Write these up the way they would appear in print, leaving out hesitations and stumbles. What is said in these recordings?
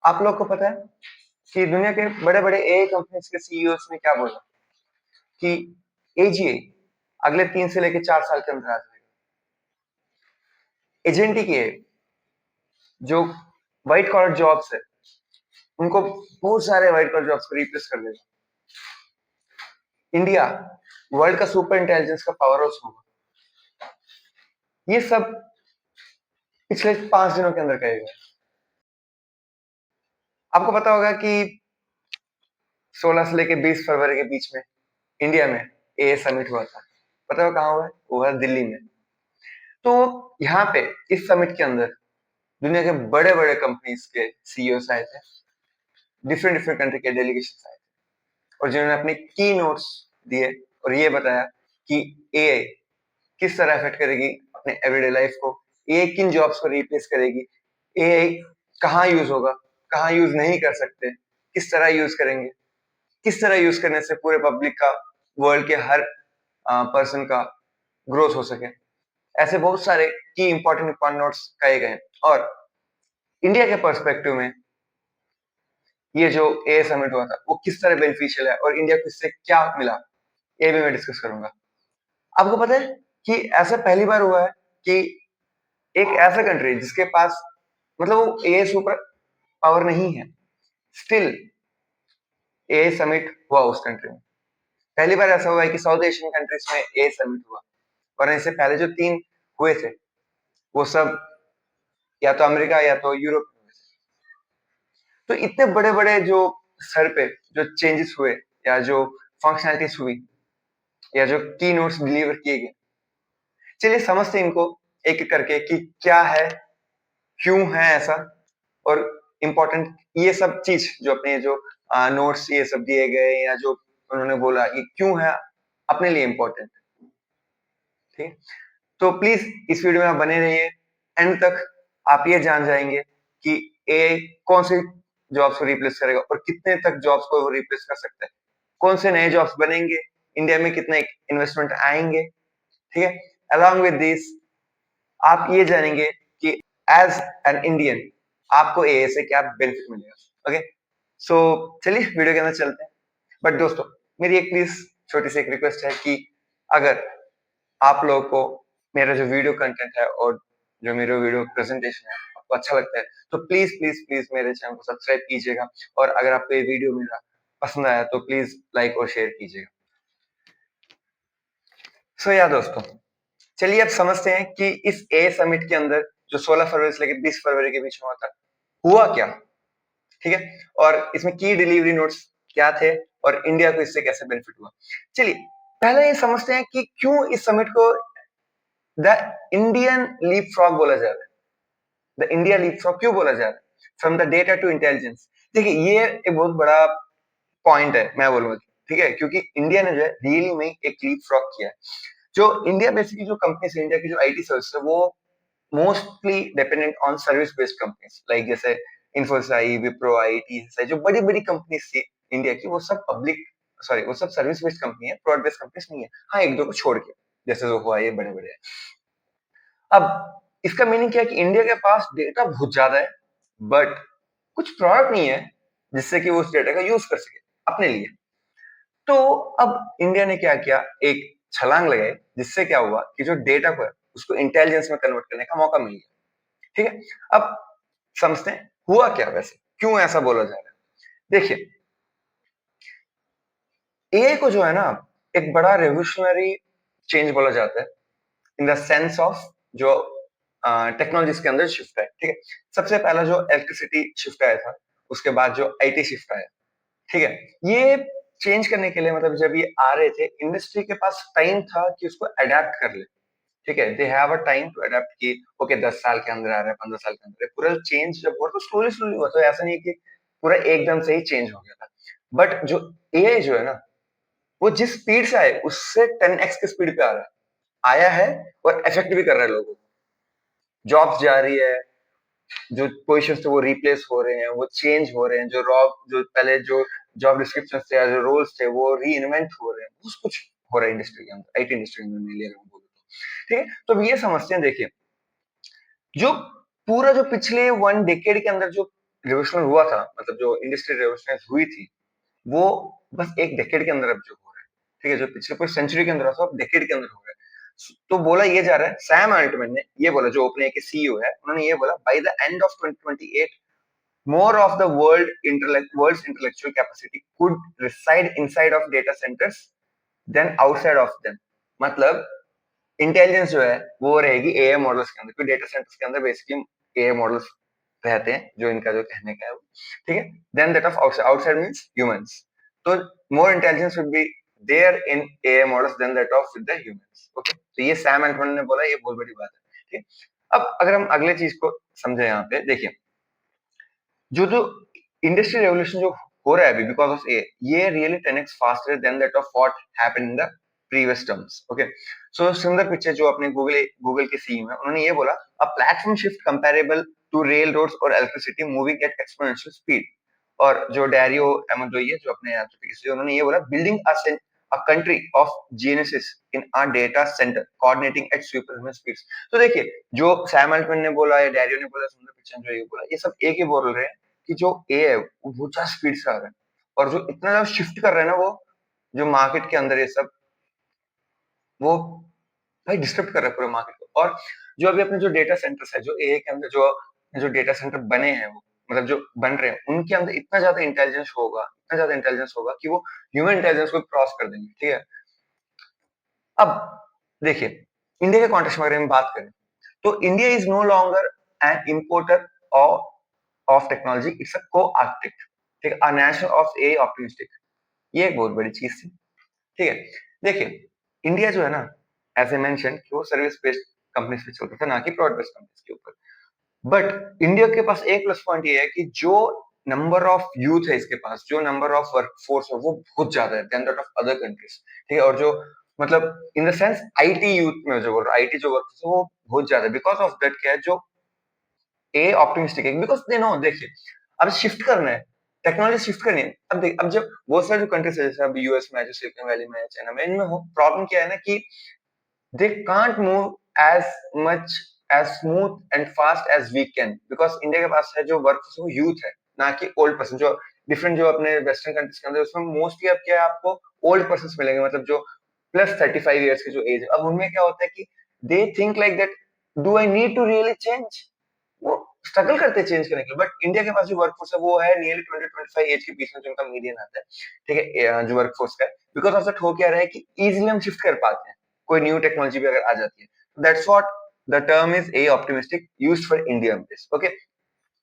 आप लोग को पता है कि दुनिया के बड़े-बड़े एआई कंपनीज के सीईओस ने क्या बोला कि एजीए अगले 3 से लेके 4 साल के अंदर आ जाएगा। एजेंटिक एआई जो व्हाइट कॉलर जॉब्स है, उनको बहुत सारे व्हाइट कॉलर जॉब्स को रिप्लेस कर देगा। इंडिया वर्ल्ड का सुपर इंटेलिजेंस का पावर हाउस होगा। ये सब पिछले 5 दिनों के अंदर कहेगा। आपको पता होगा कि 16 से लेके 20 फरवरी के बीच में इंडिया में एआई समिट हुआ था। पता हो कहाँ हुआ है? वो हुआ दिल्ली में। तो यहाँ पे इस समिट के अंदर दुनिया के बड़े-बड़े कंपनीज के सीईओस आए थे, डिफरेंट डिफरेंट कंट्री के डेलीगेशन आए थे और जिन्होंने अपने की नोट्स दिए और ये बताया कि एआई किस तरह अफेक्ट करेगी अपने एवरीडे लाइफ को, एआई किन जॉब्स को रिप्लेस करेगी, एआई कहाँ यूज होगा, कहाँ यूज नहीं कर सकते, किस तरह यूज करेंगे, किस तरह यूज करने से पूरे पब्लिक का, वर्ल्ड के हर पर्सन का ग्रोथ हो सके। ऐसे बहुत सारे की इंपॉर्टेंट नोट्स कहे गए और इंडिया के पर्सपेक्टिव में ये जो एआई समिट हुआ था वो किस तरह बेनिफिशियल है और इंडिया को इससे क्या मिला, ये भी मैं डिस्कस करूंगा। आपको पता है कि ऐसा पहली बार हुआ है कि एक ऐसा कंट्री जिसके पास मतलब वो एआई सुपर पावर नहीं है, स्टिल एआई समिट हुआ उस कंट्री में। पहली बार ऐसा हुआ है कि साउथ एशियन कंट्रीज में एआई समिट हुआ, वरना इससे पहले जो 3 हुए थे वो सब या तो अमेरिका या तो यूरोप में हुए थे। तो इतने बड़े-बड़े जो स्तर पे जो चेंजेस हुए या जो फंक्शनैलिटीज हुई या जो की नोट्स डिलीवर किए गए, चलिए समझते हैं इनको एक-एक करके कि क्या है, क्यों है ऐसा और इम्पोर्टेंट ये सब चीज जो अपने जो नोट्स ये सब दिए गए या जो उन्होंने बोला ये क्यों है अपने लिए इम्पोर्टेंट। ठीक है, तो प्लीज इस वीडियो में आप बने रहिए एंड तक। आप ये जान जाएंगे कि एआई कौन सी जॉब्स को रिप्लेस करेगा और कितने तक जॉब्स को वो रिप्लेस कर सकता है, कौन से नए जॉब्स बनेंगे, इंडिया में कितने इन्वेस्टमेंट आएंगे। ठीक है, अलॉन्ग विद दिस आप ये जानेंगे कि एज एन इंडियन आपको एआई से क्या बेनिफिट मिलेगा। ओके, सो चलिए वीडियो के अंदर चलते हैं। बट दोस्तों मेरी एक प्लीज छोटी सी एक रिक्वेस्ट है कि अगर आप लोगों को मेरा जो वीडियो कंटेंट है और जो मेरा वीडियो प्रेजेंटेशन है आपको अच्छा लगता है तो प्लीज प्लीज प्लीज मेरे चैनल को सब्सक्राइब कीजिएगा और अगर आपको ये वीडियो मेरा पसंद आया तो प्लीज लाइक और शेयर कीजिएगा। सो या दोस्तों चलिए अब समझते हैं कि इस ए समिट के अंदर जो 16 फरवरी से लेकर 20 फरवरी के बीच में हुआ था हुआ क्या। ठीक है, और इसमें की डिलीवरी नोट्स क्या थे और इंडिया को इससे कैसे बेनिफिट हुआ। चलिए पहले ये समझते हैं कि क्यों इस समिट को द इंडियन लीप फ्रॉग बोला जा रहा है। द इंडिया लीप फ्रॉग क्यों बोला जा रहा है? From the data to intelligence. देखिए ये एक बहुत बड़ा पॉइंट है मैं बोलूंगा, ठीक है, क्योंकि इंडिया ने जो है रियली में एक लीप फ्रॉग किया है। जो इंडिया बेसिकली जो कंपनीज है, इंडिया की जो आईटी सर्विस है वो mostly dependent on service based companies like जैसे इन्फोसिस आई, विप्रो आई, टीसीएस आई, जो बड़ी बड़ी कंपनीज थी इंडिया की वो सब पब्लिक सॉरी वो सब सर्विस बेस्ड कंपनी है, प्रोडक्ट बेस्ड कंपनीज नहीं है। हाँ एक दो को छोड़ के जैसे जो हुआ ये बड़े बड़े है। अब इसका मीनिंग क्या है कि इंडिया के पास डेटा बहुत ज्यादा है बट कुछ प्रोडक्ट नहीं है जिससे कि वो उस डेटा का यूज कर सके अपने लिए। तो अब इंडिया ने क्या किया, एक छलांग लगाई जिससे क्या हुआ कि जो डेटा को है उसको इंटेलिजेंस में कन्वर्ट करने का मौका मिल गया। ठीक है, अब समझते हैं हुआ क्या वैसे, क्यों ऐसा बोला जा रहा है। देखिए एआई को जो है ना एक बड़ा रेवोल्यूशनरी चेंज बोला जाता है इन द सेंस ऑफ जो टेक्नोलॉजीज के अंदर शिफ्ट है। ठीक है, सबसे पहला जो इलेक्ट्रिसिटी शिफ्ट आया था, उसके बाद जो आईटी शिफ्ट आया। ठीक है, ये चेंज करने के लिए मतलब जब ये आ रहे थे इंडस्ट्री के पास टाइम था कि उसको अडेप्ट कर ले। ठीक है, they have a time to adapt कि ओके 10 साल के अंदर आ रहा है, 15 साल के अंदर पूरा चेंज जब हुआ तो स्लोली स्लोली हुआ, तो ऐसा नहीं है कि पूरा एकदम से ही चेंज हो गया था। बट जो एआई जो है ना वो जिस स्पीड से आए उससे 10x की स्पीड पे आ रहा है, आया है और इफेक्ट भी कर रहा है लोगों को। जॉब्स जा रही है, जो पोजीशंस थे वो रिप्लेस हो रहे हैं, वो चेंज हो रहे हैं, जो पहले जो जॉब डिस्क्रिप्शन थे या जो रोल्स थे वो री इन्वेंट हो रहे हैं, बहुत कुछ हो रहा है इंडस्ट्री के अंदर, आईटी इंडस्ट्री में मेनली अगर मैं बोलूं तो। ठीक है, तो अब ये समझते हैं। देखिए जो पूरा जो पिछले 1 डेकेड के अंदर जो रिवोल्यूशन हुआ था, मतलब जो इंडस्ट्रियल रिवोल्यूशन हुई थी, वो बस एक डेकेड के अंदर अब जो हो रहा है, ठीक है, जो पिछले पूरी सेंचुरी के अंदर हुआ था, अब डेकेड के अंदर हो रहा है। तो बोला ये जा रहा है, सैम अल्टमैन ने ये बोला, जो ओपनएआई के सीईओ है, उन्होंने ये बोला, by the end of 2028 more of the world's intellectual capacity could reside inside of data centers than outside of them. मतलब इंटेलिजेंस जो है वो रहेगी एआई मॉडल्स के अंदर, क्योंकि डेटा सेंटर्स के अंदर बेसिकली एआई मॉडल्स रहते हैं, जो इनका जो कहने का है वो, ठीक है, then that of outside means humans. तो more intelligence would be there in AI models then that of with the humans. Okay, तो ये सैम अल्टमैन ने बोला, ये बहुत बड़ी बात है, ठीक है। अब अगर हम अगले चीज को समझे, यहाँ पे देखिए, जो इंडस्ट्रियल रेवोल्यूशन जो हो रहा है अभी बिकॉज ऑफ ए, ये really 10x faster than that of what happened in the previous terms. Okay, so Sundar Pichai जो अपने गूगल के सीईओ है, उन्होंने ये बोला, a platform shift comparable to rail roads और electricity moving at exponential speed. और जो डैरियो एमोडोई है, जो अपने उन्होंने ये बोला, building a country of geniuses in our data center coordinating at superhuman speeds। तो देखिए, जो सैम अल्टमैन ने बोला या डैरियो ने बोला, सुंदर पिचाई जो ये बोला, ये सब एक ही बोल रहे हैं कि जो ए है वो बहुत ज्यादा स्पीड से आ रहा है, और जो इतना ज्यादा शिफ्ट कर रहे हैं ना, वो जो मार्केट के अंदर ये सब, वो भाई डिस्टर्ब कर रहा है पूरे मार्केट को। और जो अभी अपने जो डेटा सेंटर्स है, जो ए के अंदर जो जो डेटा सेंटर बने हैं, वो मतलब जो बन रहे हैं, उनके अंदर इतना ज्यादा इंटेलिजेंस होगा, इतना ज्यादा इंटेलिजेंस होगा कि वो ह्यूमन इंटेलिजेंस को क्रॉस कर देंगे, ठीक है। अब देखिए, इंडिया के कॉन्टेक्स्ट में अगर हम बात करें, तो India is no longer an importer of technology, it's a co architect, ठीक है, a nation of a optimistic. ये एक बहुत बड़ी चीज थी, ठीक है। देखिए, इंडिया जो है ना, एज ए मेंशन, कि वो सर्विस बेस्ड कंपनीज पे चलता था, ना कि प्रोडक्ट बेस्ड कंपनीज के ऊपर। बट इंडिया के पास एक प्लस पॉइंट ये है कि जो नंबर ऑफ यूथ है इसके पास, जो नंबर ऑफ वर्कफोर्स है, वो बहुत ज्यादा है then that of other countries, ठीक है। और जो मतलब in the sense IT youth में जो बोल रहा, आईटी जो वर्कफोर्स है वो बहुत ज्यादा है, बिकॉज ऑफ दैट क्या है, जो ए ऑप्टिमिस्टिक है, बिकॉज दे नो, देखिए, अब शिफ्ट करना है, टेक्नोलॉजी शिफ्ट करनी है। अब देख, अब जब बहुत सारे जो कंट्रीज है, जैसे अब यूएस में, जो सिलिकॉन वैली में, चाइना में, इनमें प्रॉब्लम क्या है ना, कि they can't move as much as smooth and fast as we can, because India के पास है जो वर्कफोर्स, वो यूथ है, ना कि ओल्ड पर्सन। जो डिफरेंट जो अपने वेस्टर्न कंट्रीज के अंदर, उसमें मोस्टली अब क्या है, आपको ओल्ड पर्सन मिलेंगे, मतलब जो प्लस 35 ईयर्स की जो एज है। अब उनमें क्या होता है कि they think like that, do I need to really change, वो स्ट्रगल करते हैं चेंज करने के लिए। बट इंडिया के पास जो वर्कफोर्स है, वो है नियरली 20-25 एज के बीच में, जो उनका मीडियन आता है, ठीक है, जो वर्कफोर्स का है। बिकॉज ऑफ दैट हो क्या रहा है कि इजीली हम शिफ्ट कर पाते हैं, कोई न्यू टेक्नोलॉजी भी अगर आ जाती है। That's what the term is a optimistic used for India base. Okay,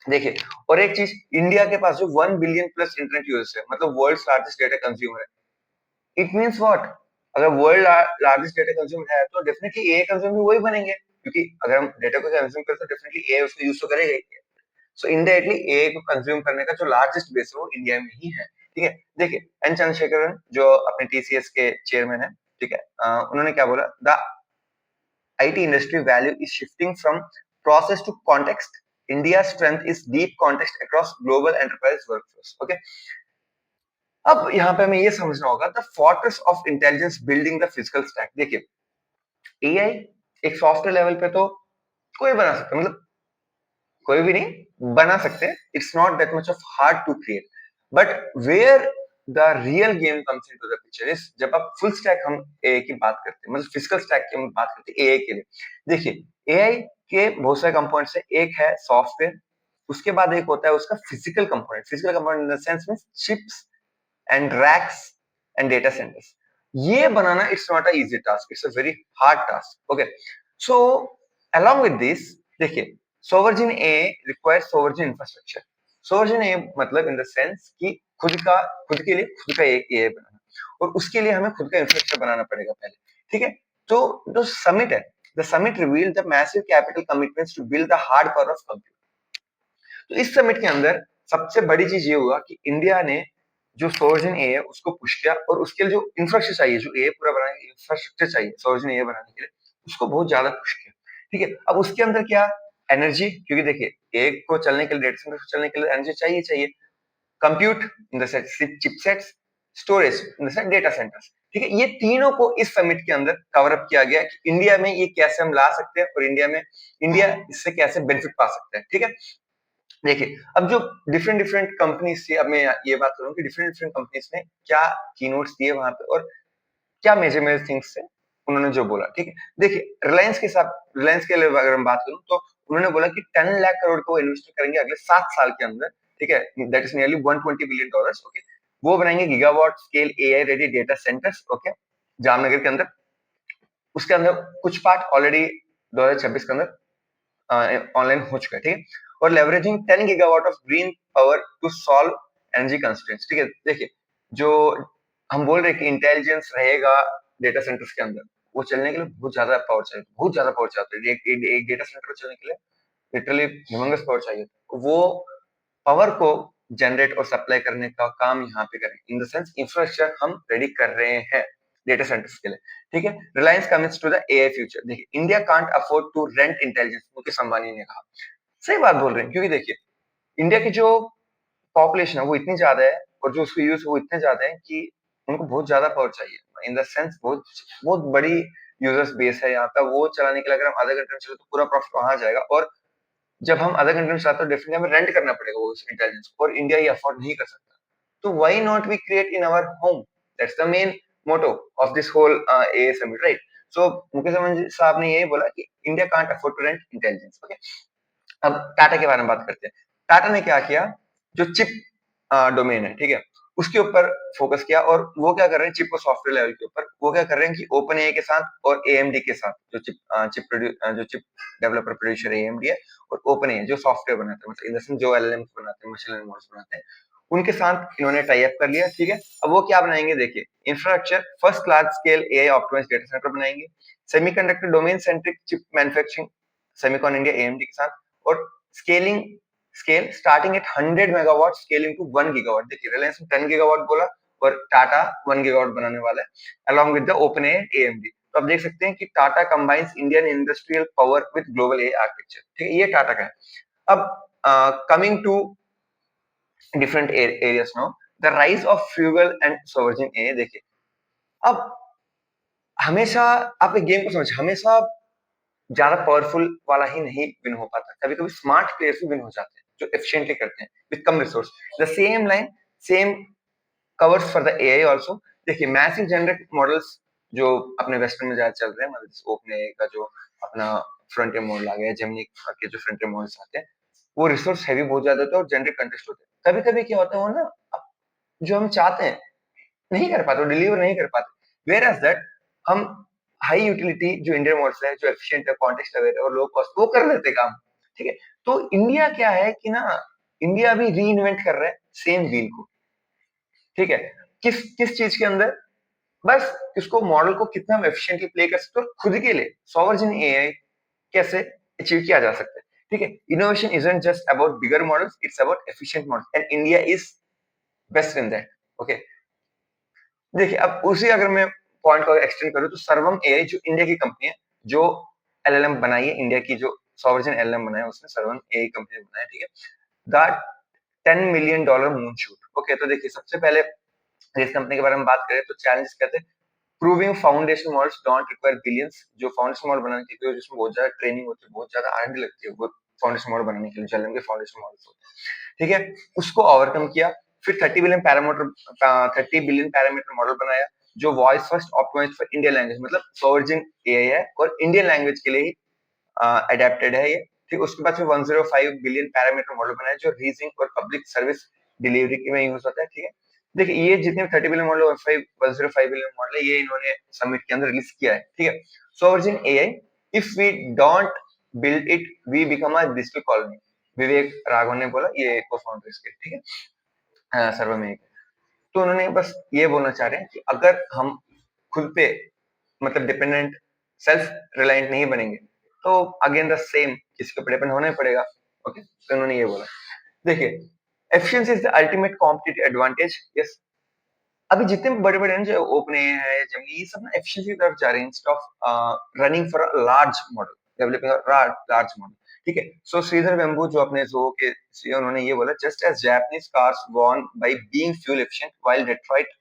देखिए, और एक चीज, इंडिया के पास जो 1 बिलियन प्लस इंटरनेट यूजर्स है, मतलब वर्ल्ड्स लार्जेस्ट डेटा कंज्यूमर है। इट मींस व्हाट, अगर वर्ल्ड लार्जेस्ट डेटा कंज्यूमर है, तो डेफिनेटली ए कंज्यूम भी वही बनेंगे, क्योंकि अगर हम डेटा को कंज्यूम करते हैं, तो डेफिनेटली ए उसको यूज तो करेगा ही। सो इनडायरेक्टली ए को कंज्यूम करने का जो लार्जेस्ट बेस है, वो इंडिया में ही है, ठीक है। देखिए, एन चंद्रशेखरन जो अपने टीसीएस के चेयरमैन है, ठीक है, उन्होंने क्या बोला, the IT industry value is shifting from process to context. India's strength is deep context across global enterprise workforce. Okay. अब यहाँ पे हमें ये समझना होगा, the fortress of intelligence building the physical stack. देखिए, एआई एक सॉफ्टवेयर लेवल पे तो कोई बना सकता है, मतलब कोई भी नहीं बना सकते, it's not that much of hard to create. But where the real game comes into the picture is, जब आप फुल स्टैक हम एआई की बात करते हैं, मतलब फिजिकल स्टैक की हम बात करते हैं एआई के लिए। देखिए, एआई के बहुत सारे कंपोनेंट्स है, एक है सॉफ्टवेयर, उसके बाद एक होता है उसका physical component. Physical component in the sense means chips and racks and data centres. ये बनाना it's not a easy task, it's a very hard task. Okay, so along with this, देखिए, सोवर्जिन ए रिक्वायर्स सोवर्जिन इंफ्रास्ट्रक्चर। सोवर्जिन ए मतलब in the sense कि खुद के लिए खुद का एक ए बनाना, और उसके लिए हमें खुद का इंफ्रास्ट्रक्चर बनाना पड़ेगा पहले, ठीक है। तो जो समिट है, the summit revealed the massive capital commitments to build the hard power of computing. तो इस समिट के अंदर सबसे बड़ी चीज ये हुआ कि इंडिया ने जो सोवर्जिन ए है उसको पुश किया, और उसके लिए जो इंफ्रास्ट्रक्चर चाहिए, जो ए पूरा बनाने के लिए इंफ्रास्ट्रक्चर चाहिए सोवर्जिन ए बनाने के लिए, उसको बहुत ज्यादा पुश किया, ठीक है। अब उसके अंदर क्या, एनर्जी, क्योंकि देखिए, एक को चलने के लिए, डेटा सेंटर को चलने के लिए एनर्जी चाहिए चाहिए। Compute in the sense chipsets, storage in the sense data centres, ठीक है। ये तीनों को इस समिट के अंदर कवर अप किया गया कि इंडिया में ये कैसे हम ला सकते हैं, और इंडिया इससे कैसे बेनिफिट पा सकते हैं, ठीक है। देखिए, अब जो डिफरेंट डिफरेंट कंपनीज थी, अब मैं ये बात करूँ कि डिफरेंट डिफरेंट कंपनीज ने क्या कीनोट्स दिए वहां पे और क्या मेजर मेजर थिंग्स थे उन्होंने जो बोला, ठीक है। देखिए, रिलायंस के लिए अगर हम बात करूं तो उन्होंने बोला कि 10 लाख करोड़ को इन्वेस्ट करेंगे अगले 7 साल के अंदर, ठीक है। That is nearly $120 billion, okay. वो बनाएंगे gigawatt scale AI ready data centres, okay, Jamnagar के अंदर। उसके अंदर कुछ पार्ट ऑलरेडी 2026 के अंदर ऑनलाइन हो चुका है, ठीक है। और leveraging 10 gigawatt of green power to solve energy constraints, ठीक है। देखिए, जो हम बोल रहे हैं कि इंटेलिजेंस रहेगा डेटा सेंटर्स के अंदर, वो चलने के लिए बहुत ज्यादा पावर चाहिए, बहुत ज्यादा पावर चाहिए। एक डेटा सेंटर चलने के लिए लिटरली ह्यूमंगस पावर चाहिए। वो पावर को जनरेट और सप्लाई करने का काम यहाँ पे करें, इन द सेंस इंफ्रास्ट्रक्चर हम रेडी कर रहे हैं डेटा सेंटर्स के लिए, ठीक है। Reliance commits to the AI future. देखिए, India can't afford to rent intelligence, Mukesh Ambani ने कहा। सही बात बोल रहे हैं, क्योंकि देखिए, इंडिया की जो पॉपुलेशन है वो इतनी ज्यादा है और जो उसके यूज वो इतने ज्यादा है कि उनको बहुत ज्यादा पावर चाहिए, इन द सेंस बहुत बहुत बड़ी यूजर्स बेस है यहाँ का। वो चलाने के लिए अगर हम आधा घंटे में चले तो पूरा प्रॉफिट वहां जाएगा, और जब हम आधा घंटे में चलाते हैं डेफिनेटली हमें रेंट करना पड़ेगा वो इंटेलिजेंस को, और इंडिया ये अफोर्ड नहीं कर सकता। तो why not we create in our home, that's the main motto of this whole a summit, right. So Mukesh Ambani साहब ने यही बोला कि India can't afford to rent intelligence, okay. अब टाटा के बारे में बात करते हैं। टाटा ने क्या किया, जो चिप डोमेन है, ठीक है, उसके ऊपर फोकस किया। और वो क्या कर रहे हैं, चिप को सॉफ्टवेयर लेवल के ऊपर वो क्या कर रहे हैं कि ओपन एआई के साथ और एएमडी के साथ, जो चिप डेवलपर प्रोड्यूसर एएमडी है, और ओपन एआई जो सॉफ्टवेयर बनाते हैं, मतलब इन द सेंस जो एलएलएम बनाते हैं, मशीन लर्निंग मॉडल्स बनाते हैं, उनके साथ इन्होंने टाई अप कर लिया, ठीक है। अब वो क्या बनाएंगे, देखिए, infrastructure first large scale AI optimize data centre बनाएंगे, semiconductor domain centric chip manufacturing, Semicon India AMD के साथ, और scaling scale starting at 100 megawatt scaling to 1 gigawatt. देखिए, रिलायंस ने 10 गीगावाट बोला और टाटा 1 गीगावाट बनाने वाला है along with the open AMD. तो आप देख सकते हैं कि Tata combines Indian industrial power with global AI architecture, ठीक है, ये टाटा का है। अब coming to different areas now, the rise of frugal and sovereign AI. देखिए, अब हमेशा आप एक गेम को समझ, हमेशा ज्यादा पावरफुल वाला ही नहीं विन हो पाता, कभी कभी स्मार्ट प्लेयर्स भी विन हो जाते हैं जो एफिशिएंटली करते हैं with come resource. The same line same covers for the AI also. देखिए, मैसिव जनरेट मॉडल्स जो अपने वेस्टर्न में ज्यादा चल रहे हैं, मतलब ओपन एआई का जो अपना फ्रंटियर मॉडल आ गया, जेमिनी के जो फ्रंटियर मॉडल्स आते हैं, वो रिसोर्स हैवी बहुत ज्यादा होते हैं और जनरेट कंटेस्ट होते हैं। कभी कभी क्या होता है, वो ना जो हम चाहते हैं नहीं कर पाते, डिलीवर नहीं कर पाते। वेयर एज दैट हम हाई यूटिलिटी जो इंडियन मॉडल्स है, जो एफिशिएंट है, कॉन्टेक्स्ट अवेयर है और लो कॉस्ट, वो कर लेते काम, ठीक है। तो इंडिया क्या है कि ना, इंडिया अभी री इन्वेंट कर रहा है सेम व्हील को, ठीक है। किस किस चीज के अंदर, बस इसको मॉडल को कितना हम एफिशिएंटली प्ले कर सकते हैं, और खुद के लिए सॉवरजिन एआई कैसे अचीव किया जा सकता है, ठीक है। Innovation isn't just about bigger models, it's about efficient models, and India is best in that, okay. देखिए, अब उसी अगर मैं पॉइंट को एक्सटेंड करूं तो सर्वम एआई जो इंडिया की कंपनी है, जो एलएलएम बनाई है, इंडिया की जो सॉवरेन एलएलएम बनाया है, उसने सर्वम एआई कंपनी ने बनाया, ठीक है। That $10 million moon shoot, okay. तो देखिए, सबसे पहले इस कंपनी के बारे में बात करें तो चैलेंज कहते हैं proving foundation models don't require billions. जो फाउंडेशन मॉडल बनाने के लिए जिसमें बहुत ज्यादा ट्रेनिंग होती है, बहुत ज्यादा आरएनडी लगती है, वो फाउंडेशन मॉडल बनाने के लिए एलएलएम के फाउंडेशन मॉडल्स होते हैं, ठीक है। उसको ओवरकम किया। फिर 30 बिलियन पैरामीटर मॉडल बनाया, जो voice first optimize for Indian language, मतलब सोवर्जिन एआई है और इंडियन लैंग्वेज के लिए ही अडेप्टेड है ये, ठीक। उसके बाद फिर 105 बिलियन पैरामीटर मॉडल बनाया, जो रीजनिंग और पब्लिक सर्विस डिलीवरी में यूज होता है, ठीक है। देखिए, ये जितने 30 बिलियन मॉडल 105 बिलियन मॉडल है, ये इन्होंने समिट के अंदर रिलीज किया है, ठीक है। Sovereign AI, if we don't build it we become a digital colony, Vivek Raghavan ने बोला, ये को फाउंडर इसके, ठीक है, सर्वे में। तो उन्होंने बस ये बोलना चाह रहे हैं कि अगर हम खुद पे मतलब डिपेंडेंट, सेल्फ रिलायंट नहीं बनेंगे, तो अगेन द सेम किसी पे डिपेंड होना ही पड़ेगा, ओके। तो उन्होंने ये बोला। देखिए, efficiency is the ultimate competitive advantage, yes. अभी जितने बड़े बड़े जो ओपन एआई है, जेमिनी, ये सब ना एफिशिएंसी की तरफ जा रहे हैं instead of running for a large model, developing a large model, ठीक है। सो श्रीधर वेम्बू जो अपने जो के सीईओ, उन्होंने ये बोला, just as Japanese cars won by being fuel efficient while Detroit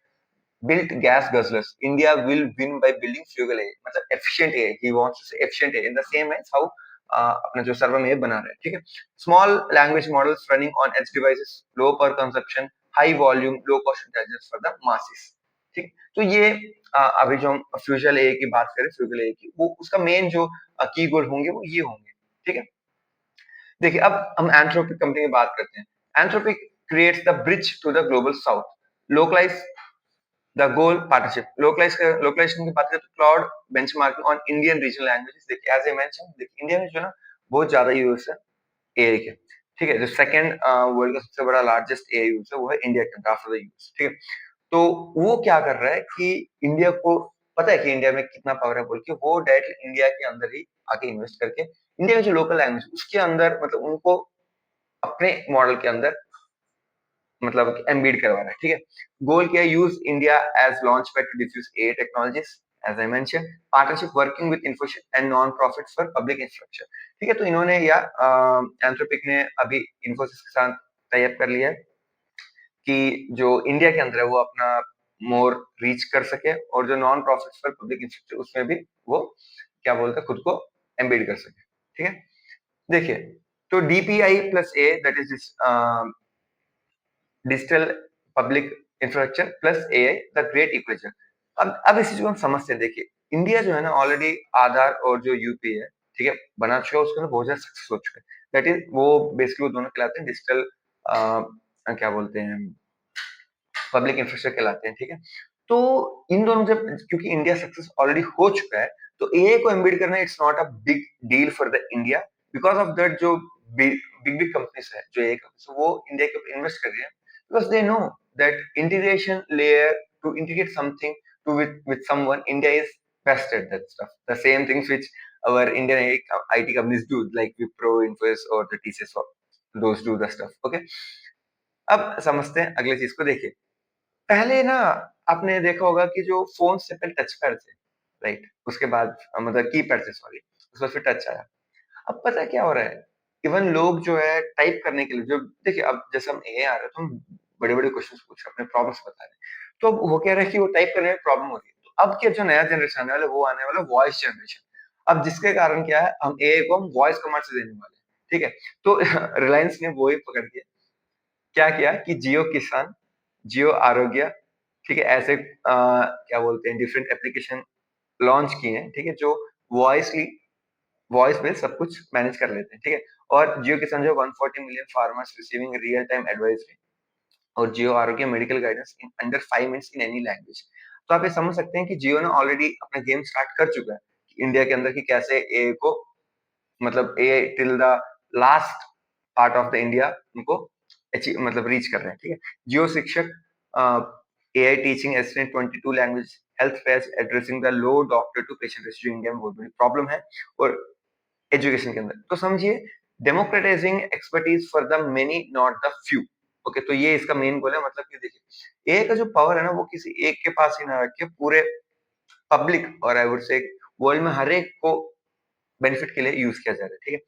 built gas guzzlers, India will win by building fuel AI, मतलब efficient AI. He wants to say efficient AI. In the same way, how अपना जो server में बना रहे हैं, ठीक है। Small language models running on edge devices, low power consumption, high volume, low cost intelligence for the masses, ठीक। तो ये अभी जो हम फ्यूजल ए की बात करें, फ्यूजल ए की, वो उसका मेन जो की गोल होंगे वो ये होंगे, ठीक है। देखिए अब हम एंथ्रोपिक कंपनी की बात करते हैं। Anthropic creates the bridge to the global south, localize the goal partnership, localization की बात करें तो Claude benchmarking on Indian regional languages. देखिए एज आई मेंशन, देखिए इंडिया में जो ना बहुत ज्यादा यूज है एआई के, ठीक है। जो सेकंड वर्ल्ड का सबसे बड़ा लार्जेस्ट एआई यूज है वो है इंडिया के आफ्टर द यूज, ठीक है। तो वो क्या कर रहा है कि इंडिया को पता है कि इंडिया में कितना पावर है बोल के, वो डायरेक्टली इंडिया के अंदर ही आके इन्वेस्ट करके इंडिया में जो लोकल लैंग्वेज उसके अंदर मतलब उनको अपने मॉडल के अंदर मतलब एम्बेड करवा रहा है, ठीक है। गोल क्या है, use India as launch pad to diffuse a technologies, as I mention, partnership working with Infosys and non profit for public infrastructure, ठीक है। तो इन्होंने या एंथ्रोपिक ने अभी इन्फोसिस के साथ टाई अप कर लिया है कि जो इंडिया के अंदर है वो अपना मोर रीच कर सके, और जो non profit for public infrastructure उसमें भी वो क्या बोलते हैं खुद को एम्बेड कर सके, ठीक है। देखिए तो DPI plus A that is digital public infrastructure plus AI the great equation. अब इस चीज को हम समझते हैं। देखिए इंडिया जो है ना ऑलरेडी आधार और जो यूपी है, ठीक है, बना चुका है, उसके अंदर बहुत ज्यादा सक्सेस हो चुका है। दैट इज वो बेसिकली वो दोनों कहलाते हैं डिजिटल क्या बोलते हैं पब्लिक इंफ्रास्ट्रक्चर कहलाते हैं, ठीक है। तो इन दोनों जब क्योंकि इंडिया सक्सेस ऑलरेडी हो चुका है, तो एआई को एम्बेड करना it's not a big deal for the India, because of that जो बिग बिग कंपनीज है जो एआई कंपनीज वो इंडिया के ऊपर इन्वेस्ट कर रही है, because they know that integration layer to integrate something to with someone, India is best at that stuff, the same things which our Indian IT companies do, like Wipro, Infosys or the TCS, or those do the stuff, okay। अब समझते हैं अगले चीज को। देखिए पहले ना आपने देखा होगा कि जो फोन से पहले टच पैड थे, राइट, उसके बाद मतलब कीपैड थे, सॉरी, उसके बाद फिर टच आया। अब पता है क्या हो रहा है, इवन लोग जो है टाइप करने के लिए जो देखिए अब जैसे हम एआई आ रहे हैं तो हम बड़े बड़े क्वेश्चंस पूछ रहे हैं, अपने प्रॉब्लम्स बता रहे हैं, तो अब वो कह रहा है कि वो टाइप करने में प्रॉब्लम हो रही है। तो अब क्या जो नया जनरेशन आने वाला है वो आने वाला वॉइस जनरेशन। अब जिसके कारण क्या है, हम एआई को हम वॉइस कमांड से देने वाले हैं, ठीक है। तो रिलायंस ने वो ही पकड़ के क्या किया कि जियो किसान, जियो आरोग्य, ठीक है, ऐसे क्या बोलते हैं डिफरेंट एप्लीकेशन लॉन्च किए हैं, ठीक है, जो वॉइसली वॉइस पे सब कुछ मैनेज कर लेते हैं, ठीक है। और जियो किसान जो 140 million farmers receiving real time advisory, और जियो आरोग्य medical guidance in under 5 minutes in any language. तो आप ये समझ सकते हैं कि जियो ने ऑलरेडी अपना गेम स्टार्ट कर चुका है इंडिया के अंदर कि कैसे ए को मतलब ए till the last part of the India उनको मतलब रीच कर रहे हैं, ठीक है। Jio Shikshak AI teaching assistant 22 language, health fairs addressing the low doctor to patient ratio, India में बहुत बड़ी प्रॉब्लम है और एजुकेशन के अंदर। तो समझिए democratising expertise for the many not the few, okay. तो ये इसका मेन गोल है, मतलब कि देखिए ए का जो पावर है ना वो किसी एक के पास ही ना रख के पूरे पब्लिक और आई वुड से वर्ल्ड में हर एक को बेनिफिट के लिए यूज किया जा रहा है, ठीक है।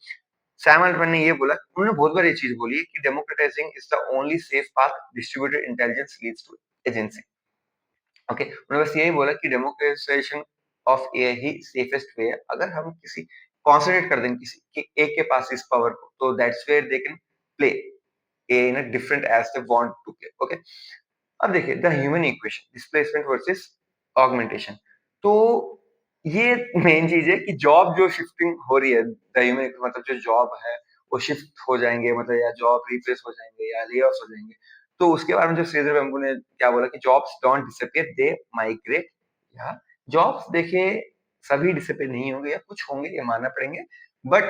सैम अल्टमैन ने ये बोला, उन्होंने बहुत बार ये चीज बोली है कि democratising is the only safe path, distributed intelligence leads to agency, okay. उन्होंने बस यही बोला कि डेमोक्रेटाइजेशन ऑफ एआई ही सेफेस्ट वे है। अगर हम किसी कॉन्सेंट्रेट कर दें किसी कि एक के पास इस पावर को, तो that's where they can play AI in a different edge they want to play, okay. अब देखिए the human equation, displacement versus augmentation. तो ये मेन चीज है कि जॉब जो शिफ्टिंग हो रही है द ह्यूमन, मतलब जो जॉब है वो शिफ्ट हो जाएंगे, मतलब या जॉब रिप्लेस हो जाएंगे या ले ऑफ हो जाएंगे। तो उसके बारे में जो सीजर वेम्बू ने क्या बोला कि jobs don't disappear, they migrate. या जॉब्स देखिए सभी डिसअपियर नहीं होंगे, या कुछ होंगे, ये मानना पड़ेंगे, बट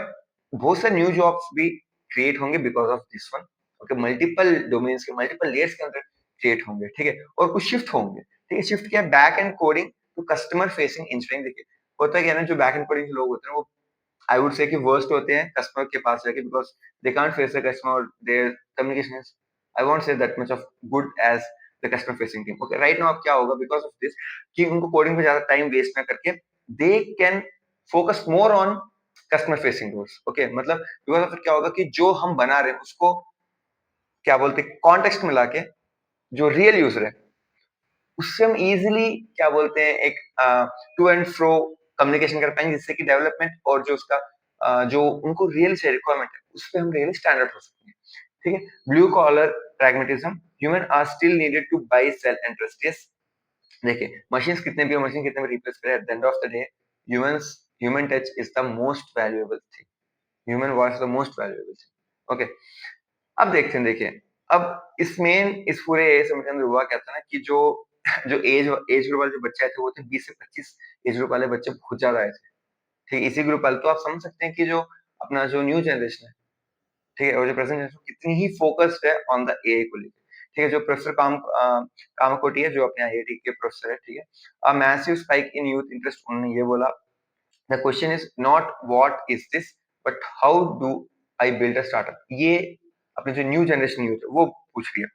बहुत सारे न्यू जॉब्स भी क्रिएट होंगे because of this one, okay. Multiple domains के मल्टीपल लेयर्स के अंदर क्रिएट होंगे, ठीक है। और कुछ शिफ्ट होंगे, ठीक है। शिफ्ट क्या, back end coding to customer facing engineering. देखिए होता क्या है ना, जो बैक एंड कोडिंग के लोग होते हैं वो आई वुड से कि वर्स्ट होते हैं कस्टमर के पास जाके, because they can't face the customer, their communication is I won't say that much of good as the customer facing team, okay. Right now अब क्या होगा बिकॉज ऑफ दिस कि उनको कोडिंग पे ज्यादा टाइम वेस्ट ना करके they can focus more on customer facing roles, okay. मतलब बिकॉज ऑफ क्या होगा कि जो हम बना रहे हैं उसको क्या बोलते हैं कॉन्टेक्स्ट में लाके जो रियल यूजर है उससे हम इजीली क्या बोलते हैं एक टू एंड फ्रो कम्युनिकेशन कर पाएंगे, जिससे कि डेवलपमेंट और जो उसका जो उनको रियल से रिक्वायरमेंट है उस पे हम रियली स्टैंडर्ड हो सकते हैं, ठीक है। Blue collar pragmatism, human are still needed to buy sell and trust, yes। देखिए मशीन्स कितने भी मशीन कितने भी रिप्लेस करें, at the end of the day human touch is the most valuable thing, human voice is the most valuable thing, okay. अब देखते हैं, देखिए अब इस पूरे समिट के अंदर हुआ क्या था ना कि जो जो एज ग्रुप वाले जो बच्चे आए थे वो थे 20 से 25 एज ग्रुप वाले बच्चे बहुत ज्यादा आए थे, ठीक है। इसी ग्रुप वाले तो आप समझ सकते हैं कि जो अपना जो न्यू जनरेशन है, ठीक है, और जो प्रेजेंट जनरेशन कितनी ही फोकस्ड है ऑन द एआई को लेकर, ठीक है। जो प्रोफेसर कामकोटी है जो अपने आईआईटी के प्रोफेसर है, ठीक है, a massive spike in youth interest, उन्होंने ये बोला, the question is not what is this but how do I build a startup, ये अपने जो न्यू जनरेशन यूथ है वो पूछ रही है।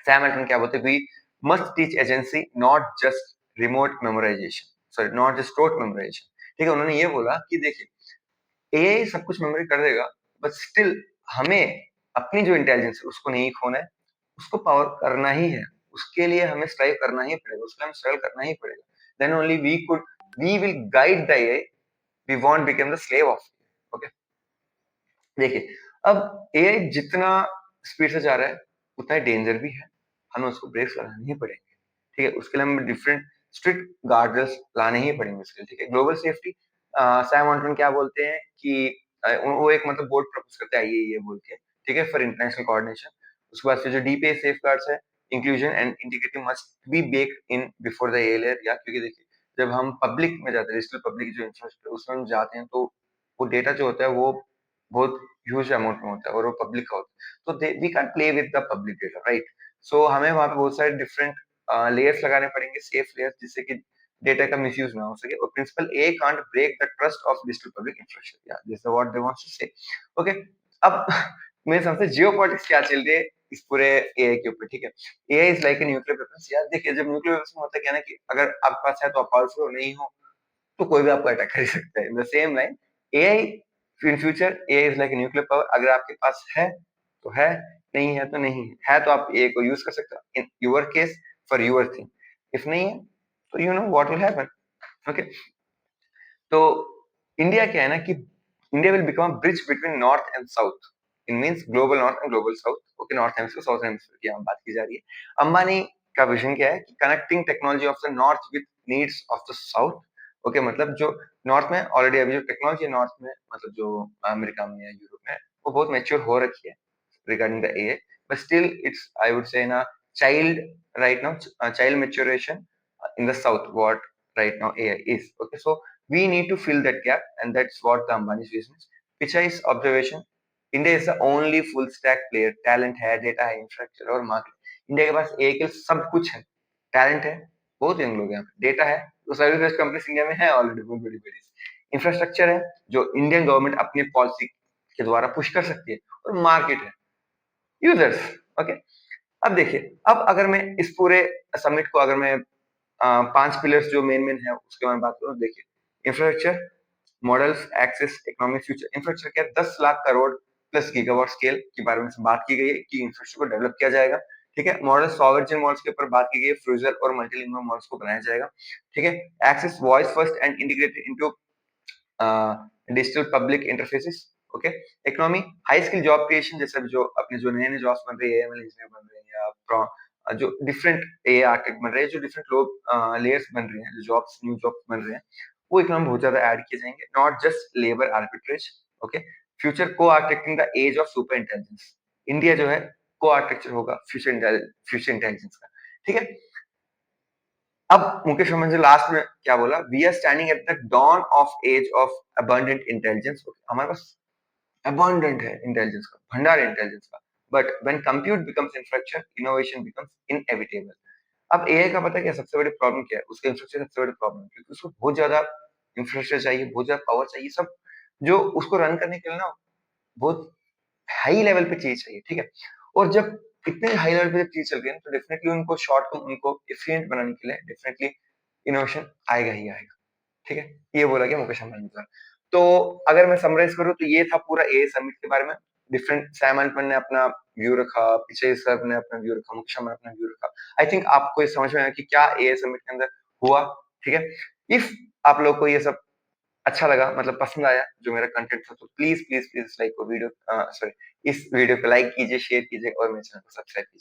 सैम अल्टमैन क्या बोलते हैं, we must teach agency not just remote memorization, sorry not just rote memorization, ठीक है। उन्होंने ये बोला कि देखिए एआई सब कुछ मेमोरी कर देगा बट स्टिल हमें अपनी जो इंटेलिजेंस है उसको नहीं खोना है, उसको पावर करना ही है, उसके लिए हमें स्ट्राइव करना ही पड़ेगा, उसके लिए हमें स्ट्रगल करना ही पड़ेगा, then only we will guide the AI, we won't become the slave of, okay. देखिए अब एआई जितना स्पीड से जा रहा है उतना ही डेंजर भी है, हमें उसको ब्रेक्स लगाने ही पड़ेंगे, ठीक है। उसके लिए हमें डिफरेंट स्ट्रिक्ट गार्ड्रेल्स लाने ही पड़ेंगे उसके लिए, ठीक है। ग्लोबल सेफ्टी, सैम ऑल्टमैन क्या बोलते हैं कि वो एक मतलब बोर्ड प्रपोज करते हैं ये बोल के, ठीक है, फॉर इंटरनेशनल कोऑर्डिनेशन। उसके बाद से जो डीपीए सेफगार्ड्स है, inclusion and integrity must be baked in before the AI layer, या क्योंकि देखिए जब हम पब्लिक में जाते हैं, डिजिटल पब्लिक जो इंफ्रास्ट्रक्चर उसमें हम जाते हैं तो वो डेटा जो होता है वो बहुत ह्यूज अमाउंट में होता है और वो पब्लिक का होता है, तो we can play with the public data, right. So हमें वहां पे बहुत सारे डिफरेंट लेयर्स लगाने पड़ेंगे, सेफ लेयर्स, जिससे कि डेटा का मिसयूज ना हो सके, और principle a can't break the trust of digital public infrastructure, या this is what they wants to say, okay. अब मेरे समझ से जियोपॉलिटिक्स क्या चल रही है इस पूरे एआई के ऊपर, ठीक है। AI is like a nuclear weapons, यार देखिए जब न्यूक्लियर वेपन्स में होता है क्या ना कि अगर आपके पास है तो आप पावरफुल हो, नहीं हो तो कोई भी आपको अटैक कर सकता है। In the same line AI in future AI is like nuclear power, अगर आपके पास है तो है, नहीं है तो नहीं है, तो आप एआई को यूज कर सकते हो in your case for your thing, if नहीं है तो you know what will happen, okay. तो इंडिया क्या है ना कि India will become a bridge between north and south, in means global north and global south, okay. North hemisphere south hemisphere की यहाँ बात की जा रही है। अंबानी का विजन क्या है कि connecting technology of the north with needs of the south, okay. मतलब जो नॉर्थ में ऑलरेडी अभी जो टेक्नोलॉजी है नॉर्थ में, मतलब जो अमेरिका में या यूरोप में, वो बहुत मैच्योर हो रखी है regarding the AI, but still it's, I would say, in a child right now, child maturation in the south, what right now AI is, okay. So we need to fill that gap, and that's what the Ambani's vision is. Pichai's observation, India is the only full stack player, talent है, data है, infrastructure और market, India के पास एक सब कुछ है, talent है, बहुत यंग लोग हैं, डेटा है, तो सर्विस बेस्ड कंपनीज इंडिया में है ऑलरेडी बहुत बड़ी बड़ी, इंफ्रास्ट्रक्चर है जो इंडियन गवर्नमेंट अपनी पॉलिसी के द्वारा पुश कर सकती है, और मार्केट है, यूजर्स, ओके। अब देखिए अब अगर मैं इस पूरे समिट को अगर मैं 5 पिलर्स जो मेन मेन है उसके बारे में बात करूं, देखिए infrastructure, models, access, economic, future. Infrastructure क्या 10 lakh crore plus gigawatt scale के बारे में बात की गई है कि इंफ्रास्ट्रक्चर को डेवलप किया जाएगा, ठीक है। मॉडल सॉवरजिन मॉडल्स के ऊपर बात की गई है, फ्यूजर और मल्टीलिंगुअल मॉडल्स को बनाया जाएगा, ठीक है। Access voice first and integrated into digital public interfaces, okay. Economy, high skill job creation, जैसे जो अपने जो नए नए जॉब्स बन रही है, एमएल इंजीनियर बन रहे हैं, या जो डिफरेंट एआई आर्किटेक्ट बन रहे हैं, जो डिफरेंट लोग लेयर्स बन रहे हैं, जो जॉब्स न्यू जॉब्स बन रहे हैं, वो इकोनॉमी बहुत ज्यादा ऐड किए जाएंगे, not just labour arbitrage, okay. Future को architecting the age of super intelligence, India जो है को आर्किटेक्चर होगा फ्यूचर इंटेलिजेंस का, ठीक है। अब मुकेश अंबानी जी लास्ट में क्या बोला, we are standing at the dawn of age of abundant intelligence, हमारे पास अबंडेंट है इंटेलिजेंस का, भंडार इंटेलिजेंस का, but when compute becomes infrastructure, innovation becomes inevitable. अब एआई का पता है क्या सबसे बड़ी प्रॉब्लम क्या है, उसका इंफ्रास्ट्रक्चर सबसे बड़ी प्रॉब्लम है, क्योंकि उसको बहुत ज्यादा इंफ्रास्ट्रक्चर चाहिए, बहुत ज्यादा पावर चाहिए, सब जो उसको रन करने के लिए ना बहुत हाई लेवल पे चीज चाहिए, ठीक है। और जब इतने हाई लेवल पे जब चीज चल गई ना तो डेफिनेटली उनको शॉर्ट टर्म उनको एफिशिएंट बनाने के लिए डेफिनेटली इनोवेशन आएगा ही आएगा, ठीक है। ये बोला गया मुकेश अंबानी द्वारा। तो अगर मैं समराइज करूं तो ये था पूरा ए समिट के बारे में, डिफरेंट सैम अल्टमैन ने अपना व्यू रखा, पीछे सर ने अपना व्यू रखा, मुकेश अंबानी अपना व्यू रखा। आई थिंक आपको ये समझ में आया कि क्या ए समिट के अंदर हुआ, ठीक है। इफ आप लोग को ये सब अच्छा लगा, मतलब पसंद आया जो मेरा कंटेंट था, तो please please please like video, sorry, इस वीडियो को लाइक कीजिए, शेयर कीजिए और मेरे चैनल को सब्सक्राइब कीजिए।